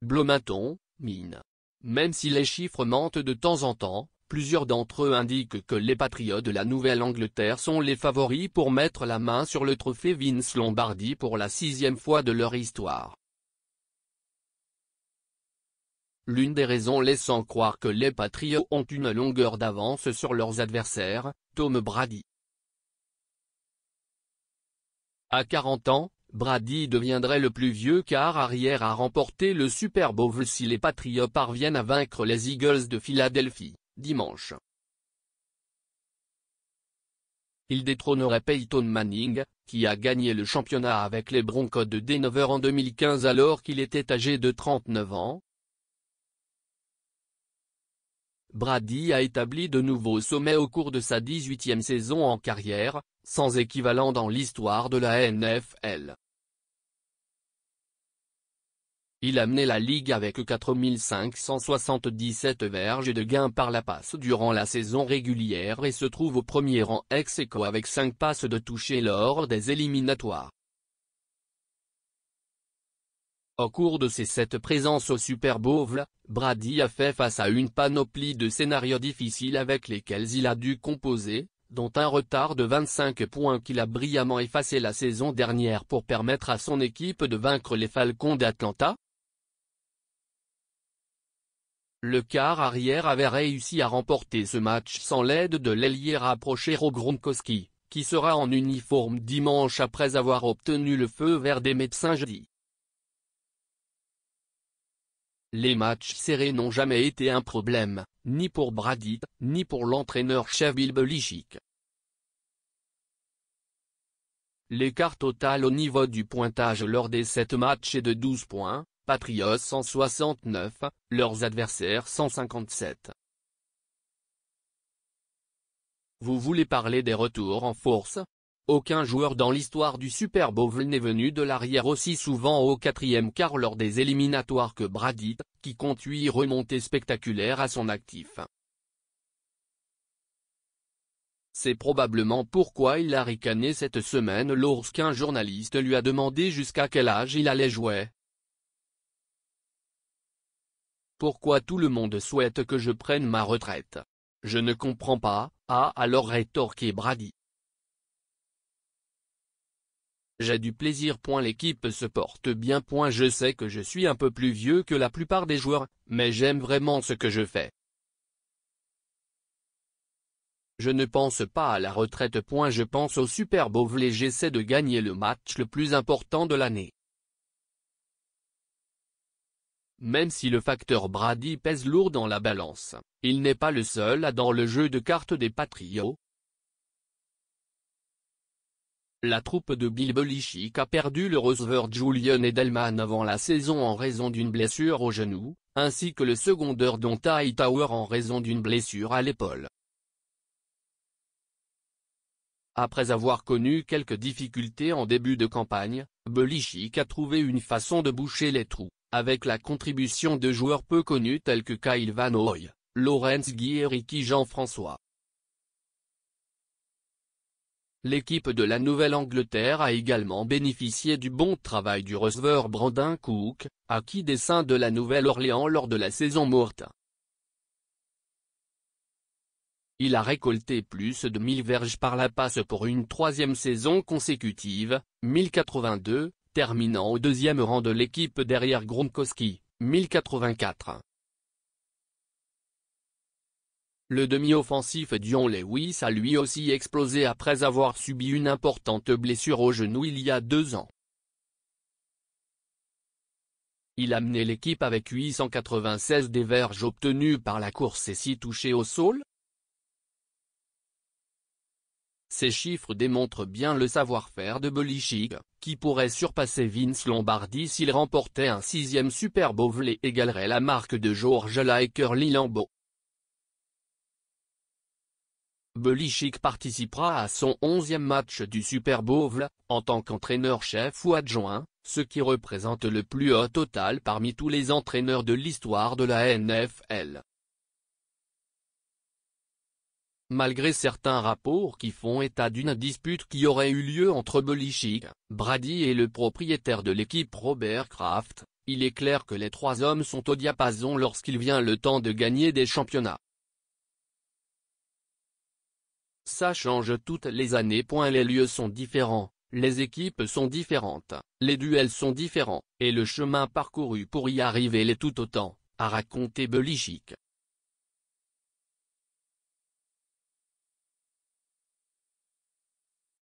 Bloomington, Maine. Même si les chiffres mentent de temps en temps, plusieurs d'entre eux indiquent que les Patriots de la Nouvelle-Angleterre sont les favoris pour mettre la main sur le trophée Vince Lombardi pour la 6e fois de leur histoire. L'une des raisons laissant croire que les Patriots ont une longueur d'avance sur leurs adversaires, Tom Brady. À 40 ans, Brady deviendrait le plus vieux quart arrière à remporter le Super Bowl si les Patriots parviennent à vaincre les Eagles de Philadelphie, dimanche. Il détrônerait Peyton Manning, qui a gagné le championnat avec les Broncos de Denver en 2015 alors qu'il était âgé de 39 ans. Brady a établi de nouveaux sommets au cours de sa 18e saison en carrière, sans équivalent dans l'histoire de la NFL. Il a mené la ligue avec 4577 verges de gains par la passe durant la saison régulière et se trouve au premier rang ex-aequo avec 5 passes de toucher lors des éliminatoires. Au cours de ses 7 présences au Super Bowl, Brady a fait face à une panoplie de scénarios difficiles avec lesquels il a dû composer, dont un retard de 25 points qu'il a brillamment effacé la saison dernière pour permettre à son équipe de vaincre les Falcons d'Atlanta. Le quart arrière avait réussi à remporter ce match sans l'aide de l'ailier rapproché Rob Gronkowski, qui sera en uniforme dimanche après avoir obtenu le feu vert des médecins jeudi. Les matchs serrés n'ont jamais été un problème, ni pour Brady, ni pour l'entraîneur-chef Bill Belichick. L'écart total au niveau du pointage lors des 7 matchs est de 12 points, Patriots 169, leurs adversaires 157. Vous voulez parler des retours en force? Aucun joueur dans l'histoire du Super Bowl n'est venu de l'arrière aussi souvent au 4e quart lors des éliminatoires que Brady, qui compte 8 remontées spectaculaires à son actif. C'est probablement pourquoi il a ricané cette semaine lorsqu'un journaliste lui a demandé jusqu'à quel âge il allait jouer. Pourquoi tout le monde souhaite que je prenne ma retraite? Je ne comprends pas, a alors rétorqué Brady. J'ai du plaisir. L'équipe se porte bien. Je sais que je suis un peu plus vieux que la plupart des joueurs, mais j'aime vraiment ce que je fais. Je ne pense pas à la retraite. Je pense au Super Bowl et j'essaie de gagner le match le plus important de l'année. Même si le facteur Brady pèse lourd dans la balance, il n'est pas le seul dans le jeu de cartes des Patriots. La troupe de Bill Belichick a perdu le receveur Julian Edelman avant la saison en raison d'une blessure au genou, ainsi que le secondeur Donta Hightower en raison d'une blessure à l'épaule. Après avoir connu quelques difficultés en début de campagne, Belichick a trouvé une façon de boucher les trous, avec la contribution de joueurs peu connus tels que Kyle Van Noy, Lawrence Guy et Ricky Jean-François. L'équipe de la Nouvelle-Angleterre a également bénéficié du bon travail du receveur Brandon Cook, acquis des Saints de la Nouvelle-Orléans lors de la saison morte. Il a récolté plus de 1000 verges par la passe pour une 3e saison consécutive, 1082, terminant au 2e rang de l'équipe derrière Gronkowski, 1084. Le demi-offensif Dion Lewis a lui aussi explosé après avoir subi une importante blessure au genou il y a 2 ans. Il a mené l'équipe avec 896 des verges obtenues par la course et 6 touchés au sol. Ces chiffres démontrent bien le savoir-faire de Belichick, qui pourrait surpasser Vince Lombardi s'il remportait un 6e Super Bowl et égalerait la marque de George Hall et Curly Lambeau. Belichick participera à son 11e match du Super Bowl, en tant qu'entraîneur-chef ou adjoint, ce qui représente le plus haut total parmi tous les entraîneurs de l'histoire de la NFL. Malgré certains rapports qui font état d'une dispute qui aurait eu lieu entre Belichick, Brady et le propriétaire de l'équipe Robert Kraft, il est clair que les trois hommes sont au diapason lorsqu'il vient le temps de gagner des championnats. Ça change toutes les années. Les lieux sont différents, les équipes sont différentes, les duels sont différents, et le chemin parcouru pour y arriver l'est tout autant, a raconté Belichick.